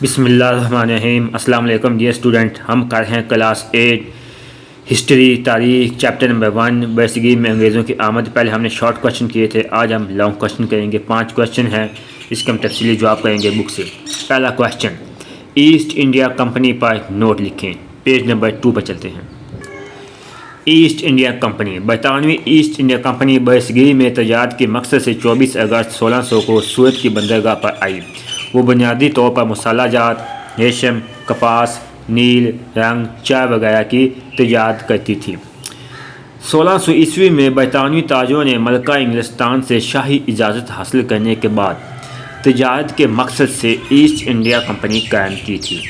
بسم اللہ الرحمن الرحیم۔ السلام علیکم ڈیئر اسٹوڈنٹ، ہم کر رہے ہیں کلاس 8 ہسٹری تاریخ چیپٹر نمبر 1 برصغیر میں انگریزوں کی آمد۔ پہلے ہم نے شارٹ کوشچن کیے تھے، آج ہم لانگ کوشچن کریں گے۔ 5 کوشچن ہیں، اس کے ہم تفصیلی جواب کریں گے بک سے۔ پہلا کوشچن، ایسٹ انڈیا کمپنی پر نوٹ لکھیں۔ پیج نمبر 2 پر چلتے ہیں۔ ایسٹ انڈیا کمپنی، برطانوی ایسٹ انڈیا کمپنی برصغیر میں تجارت کے مقصد سے 24 اگست 1600 کو سوئٹ کی بندرگاہ پر آئی۔ وہ بنیادی طور پر مسالہ جات، ریشم، کپاس، نیل، رنگ، چائے وغیرہ کی تجارت کرتی تھی۔ 1600 عیسوی میں برطانوی تاجروں نے ملکہ انگلستان سے شاہی اجازت حاصل کرنے کے بعد تجارت کے مقصد سے ایسٹ انڈیا کمپنی قائم کی تھی۔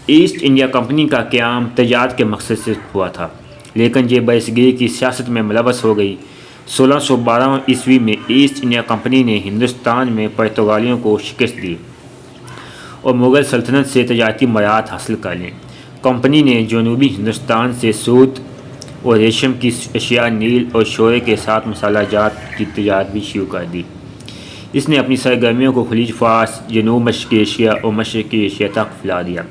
ایسٹ انڈیا کمپنی کا قیام تجارت کے مقصد سے ہوا تھا، لیکن یہ برصغیر کی سیاست میں ملوث ہو گئی۔ 1612 عیسوی میں ایسٹ انڈیا کمپنی نے ہندوستان میں پرتگالیوں کو شکست دی اور مغل سلطنت سے تجارتی معاہدات حاصل کر لیں۔ کمپنی نے جنوبی ہندوستان سے سوت اور ریشم کی اشیاء، نیل اور شورے کے ساتھ مسالہ جات کی تجارت بھی شروع کر دی۔ اس نے اپنی سرگرمیوں کو خلیج فارس، جنوب مشرقی ایشیا اور مشرقی ایشیا تک پھیلا دیا۔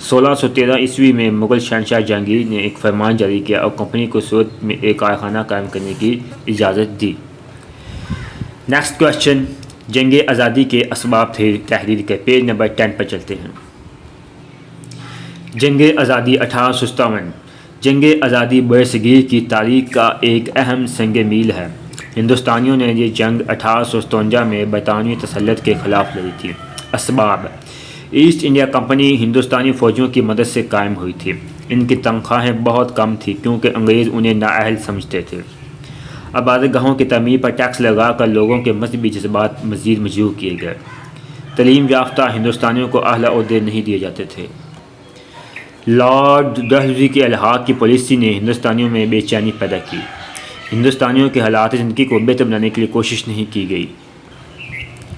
1613 عیسوی میں مغل شہنشاہ جہانگیر نے ایک فرمان جاری کیا اور کمپنی کو سوت میں ایک کارخانہ قائم کرنے کی اجازت دی۔ نیکسٹ کوشچن، جنگ آزادی کے اسباب تحریر کے۔ پیج نمبر 10 پر چلتے ہیں۔ جنگ آزادی 1857۔ جنگ آزادی برصغیر کی تاریخ کا ایک اہم سنگ میل ہے۔ ہندوستانیوں نے یہ جنگ 1857 میں برطانوی تسلط کے خلاف لڑی تھی۔ اسباب: ایسٹ انڈیا کمپنی ہندوستانی فوجیوں کی مدد سے قائم ہوئی تھی۔ ان کی تنخواہیں بہت کم تھیں کیونکہ انگریز انہیں نااہل سمجھتے تھے۔ عبادت گاہوں کی تعمیر پر ٹیکس لگا کر لوگوں کے مذہبی جذبات مزید مجروح کیے گئے۔ تعلیم یافتہ ہندوستانیوں کو اعلیٰ عہدے نہیں دیے جاتے تھے۔ لارڈ ڈلہوزی کے الحاق کی پالیسی نے ہندوستانیوں میں بے چینی پیدا کی۔ ہندوستانیوں کے حالات زندگی کو بہتر بنانے کے لیے کوشش نہیں کی گئی۔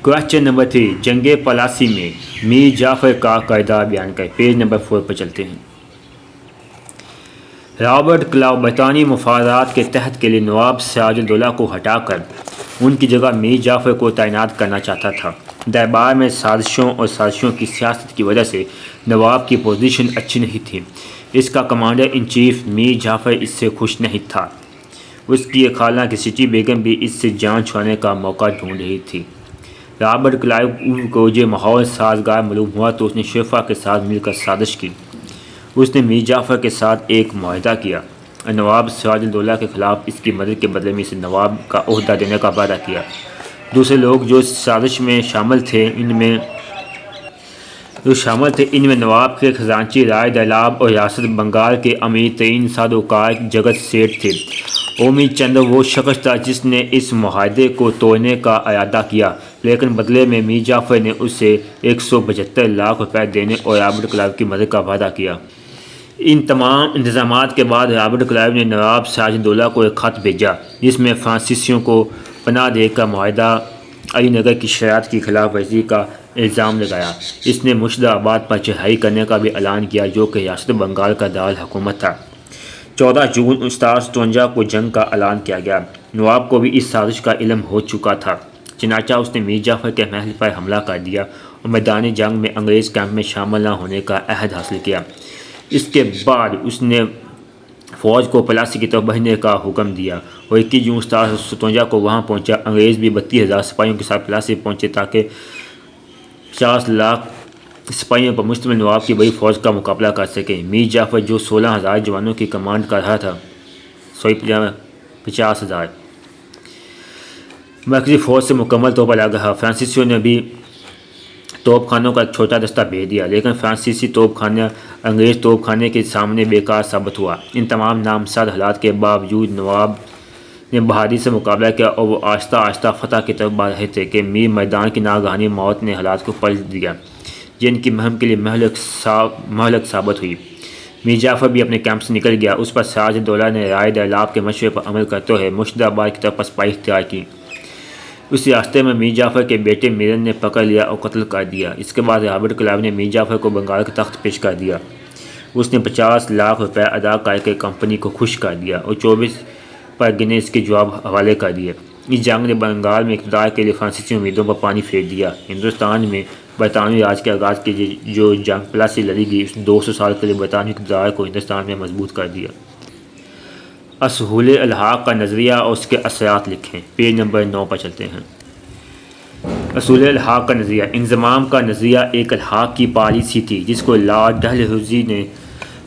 کوشچن نمبر 3، جنگ پلاسی میں میر جعفر کا کردار بیان کریں۔ پیج نمبر 4 پر چلتے ہیں۔ رابرٹ کلائیو برطانوی مفادات کے تحت کے لیے نواب سراج الدولہ کو ہٹا کر ان کی جگہ میر جعفر کو تعینات کرنا چاہتا تھا۔ دربار میں سازشوں کی سیاست کی وجہ سے نواب کی پوزیشن اچھی نہیں تھی۔ اس کا کمانڈر ان چیف میر جعفر اس سے خوش نہیں تھا۔ اس کی ایک خالہ کسٹی بیگم بھی اس سے جان چھڑانے کا موقع ڈھونڈ رہی تھی۔ رابرٹ کلائیو کو یہ ماحول سازگار معلوم ہوا تو اس نے شرفا کے ساتھ مل کر سازش کی۔ اس نے میر جعفر کے ساتھ ایک معاہدہ کیا اور نواب سراج الدولہ کے خلاف اس کی مدد کے بدلے میں اسے نواب کا عہدہ دینے کا وعدہ کیا۔ دوسرے لوگ جو سازش میں شامل تھے ان میں نواب کے خزانچی رائے دلاب اور ریاست بنگال کے امیر ترین سازوکار جگت سیٹھ تھے۔ اومی چندر وہ شخص تھا جس نے اس معاہدے کو توڑنے کا ارادہ کیا، لیکن بدلے میں میر جعفر نے اسے 172 لاکھ روپے دینے اور رابرٹ کلائیو کی مدد کا وعدہ کیا۔ ان تمام انتظامات کے بعد رابرٹ کلائیو نے نواب سراج الدولہ کو ایک خط بھیجا جس میں فرانسیسیوں کو پناہ دے کر معاہدہ علی نگر کی شرائط کی خلاف ورزی کا الزام لگایا۔ اس نے مرشد آباد پر چڑھائی کرنے کا بھی اعلان کیا جو کہ ریاست بنگال کا دارالحکومت تھا۔ 14 جون 1757 کو جنگ کا اعلان کیا گیا۔ نواب کو بھی اس سازش کا علم ہو چکا تھا، چنانچہ اس نے میر جعفر کے محل پر حملہ کر دیا اور میدان جنگ میں انگریز کیمپ میں شامل نہ ہونے کا عہد حاصل کیا۔ اس کے بعد اس نے فوج کو پلاسی کی طرف بڑھنے کا حکم دیا اور 21 جون 1757 کو وہاں پہنچا۔ انگریز بھی 32,000 سپاہیوں کے ساتھ پلاسی پہنچے تاکہ 50 لاکھ سپاہیوں پر مشتمل نواب کی بڑی فوج کا مقابلہ کر سکیں۔ میر جعفر جو 16,000 جوانوں کی کمانڈ کر رہا تھا 50,000 مرکزی فوج سے مکمل طور پر الگ رہا۔ فرانسیسیوں نے بھی توپ خانوں کا ایک چھوٹا دستہ بھیج دیا، لیکن فرانسیسی توپ خانہ انگریز توپ خانے کے سامنے بیکار ثابت ہوا۔ ان تمام نامساز حالات کے باوجود نواب نے بہادری سے مقابلہ کیا اور وہ آہستہ آہستہ فتح کی طرف بڑھ رہے تھے کہ میر میدان کی ناگہانی موت نے حالات کو پلٹ دیا، جن کی مہم کے لیے مہلک ثابت ہوئی۔ میر جعفر بھی اپنے کیمپ سے نکل گیا۔ اس پر سراج الدولہ نے رائے دلاب کے مشورے پر عمل کرتے ہوئے مرشد آباد کی طرف پسپائی اختیار کی۔ اس راستے میں میر جعفر کے بیٹے میرن نے پکڑ لیا اور قتل کر دیا۔ اس کے بعد رابرٹ کلائیو نے میر جعفر کو بنگال کا تخت پیش کر دیا۔ اس نے 50 لاکھ روپے ادا کر کے کمپنی کو خوش کر دیا اور 24 پر گنے اس کے جواب حوالے کر دیے۔ اس جنگ نے بنگال میں اقتدار کے لیے فرانسیسی امیدوں پر پانی پھیر دیا۔ ہندوستان میں برطانوی راج کے آغاز کی جو جنگ پلاسی لڑی گئی اس نے 200 سال کے لیے برطانوی اقتدار کو ہندوستان میں مضبوط کر دیا۔ اصول الحاق کا نظریہ اور اس کے اثرات لکھیں۔ پیج نمبر 9 پر چلتے ہیں۔ اصول الحاق کا نظریہ۔ انضمام کا نظریہ ایک الحاق کی پالیسی تھی جس کو لارڈ ڈلہوزی نے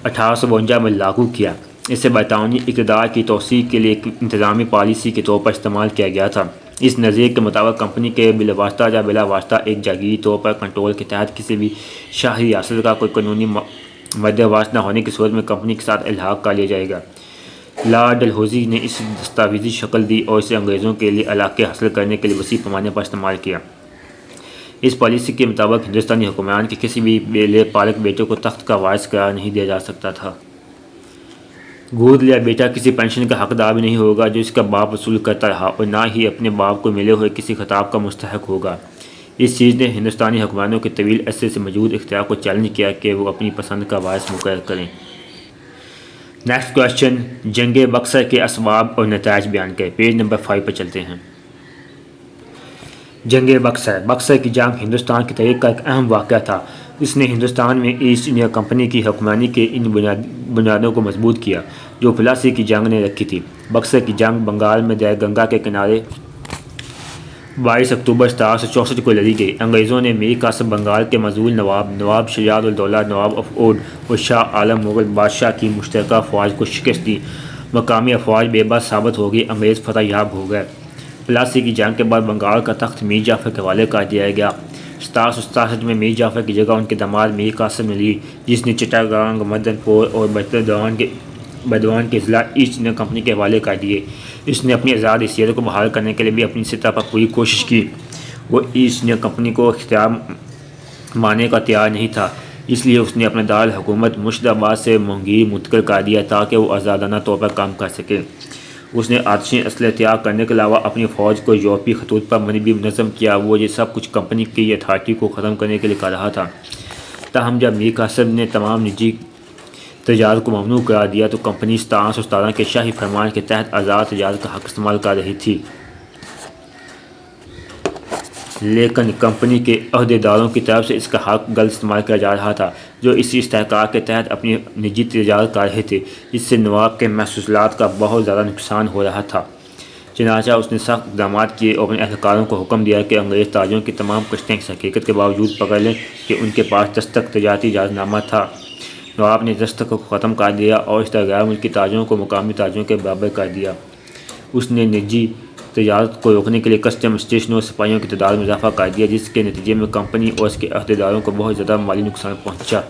1852 میں لاگو کیا۔ اسے برطانوی اقتدار کی توسیع کے لیے ایک انتظامی پالیسی کے طور پر استعمال کیا گیا تھا۔ اس نظریے کے مطابق کمپنی کے بالواسطہ یا بلا واسطہ ایک جاگیری طور پر کنٹرول کے تحت کسی بھی شاہی ریاست کا کوئی قانونی مدواس نہ ہونے کی صورت میں کمپنی کے ساتھ الحاق کر لیا جائے گا۔ لارڈ ڈلہوزی نے اس دستاویزی شکل دی اور اسے انگریزوں کے لیے علاقے حاصل کرنے کے لیے وسیع پیمانے پر استعمال کیا۔ اس پالیسی کے مطابق ہندوستانی حکمران کے کسی بھی بیلے پالک بیٹے کو تخت کا وارث قرار نہیں دیا جا سکتا تھا۔ گود لیا بیٹا کسی پینشن کا حقدار بھی نہیں ہوگا جو اس کا باپ وصول کرتا رہا اور نہ ہی اپنے باپ کو ملے ہوئے کسی خطاب کا مستحق ہوگا۔ اس چیز نے ہندوستانی حکمرانوں کے طویل عرصے سے موجود اختیار کو چیلنج کیا کہ وہ اپنی پسند کا وارث مقرر کریں۔ نیکسٹ کویشچن، جنگ بکسر کے اسباب اور نتائج بیان کریں۔ پیج نمبر 5 پر چلتے ہیں۔ جنگ بکسر کی جنگ ہندوستان کی تاریخ کا ایک اہم واقعہ تھا۔ اس نے ہندوستان میں ایسٹ انڈیا کمپنی کی حکمرانی کے ان بنیادوں کو مضبوط کیا جو پلاسی کی جنگ نے رکھی تھی۔ بکسر کی جنگ بنگال میں دریا گنگا کے کنارے 22 اکتوبر 1764 کو لڑی گئی۔ انگریزوں نے میر قاسم بنگال کے معزول نواب شجاع الدولہ نواب آف اودھ اور شاہ عالم مغل بادشاہ کی مشترکہ افواج کو شکست دی۔ مقامی افواج بے بس ثابت ہو گئی، انگریز فتح یاب ہو گئے۔ پلاسی کی جنگ کے بعد بنگال کا تخت میر جعفر کے حوالے کر دیا گیا۔ 1767 میں میر جعفر کی جگہ ان کے داماد میر قاسم نے لی جس نے چٹاگانگ، مدن پور اور بردوان کے اضلاع ایسٹ انڈیا کمپنی کے حوالے کر دیے۔ اس نے اپنی آزاد حیثیت کو بحال کرنے کے لیے بھی اپنی سطح پر پوری کوشش کی۔ وہ ایسٹ انڈیا کمپنی کو اختیار ماننے کا تیار نہیں تھا، اس لیے اس نے اپنا دارالحکومت مرشد آباد سے مونگیر منتقل کر دیا تاکہ وہ آزادانہ طور پر کام کر سکے۔ اس نے آتشی اسلحے تیار کرنے کے علاوہ اپنی فوج کو یورپی خطوط پر بھی منظم کیا۔ وہ یہ سب کچھ کمپنی کی اتھارٹی کو ختم کرنے کے لیے کر رہا تھا۔ تاہم جب میر قاسم نے تمام نجی تجارت کو ممنوع قرار دیا تو کمپنی 1717 کے شاہی فرمان کے تحت آزاد تجارت کا حق استعمال کر رہی تھی، لیکن کمپنی کے عہدیداروں کی طرف سے اس کا حق غلط استعمال کیا جا رہا تھا جو اسی استحقاق کے تحت اپنی نجی تجارت کر رہے تھے، جس سے نواب کے محصولات کا بہت زیادہ نقصان ہو رہا تھا۔ چنانچہ اس نے سخت اقدامات کیے اور اپنے اہلکاروں کو حکم دیا کہ انگریز تاجروں کی تمام کشتیں اس حقیقت کے باوجود پکڑ لیں کہ ان کے پاس دستک تجارتی اجازت نامہ تھا۔ نواب نے دستک کو ختم کر دیا اور اس طرح غیر ملکی تاجروں کو مقامی تاجروں کے برابر کر دیا۔ اس نے نجی تجارت کو روکنے کے لیے کسٹم اسٹیشنوں اور سپاہیوں کی تعداد میں اضافہ کر دیا جس کے نتیجے میں کمپنی اور اس کے عہدیداروں کو بہت زیادہ مالی نقصان پہنچا۔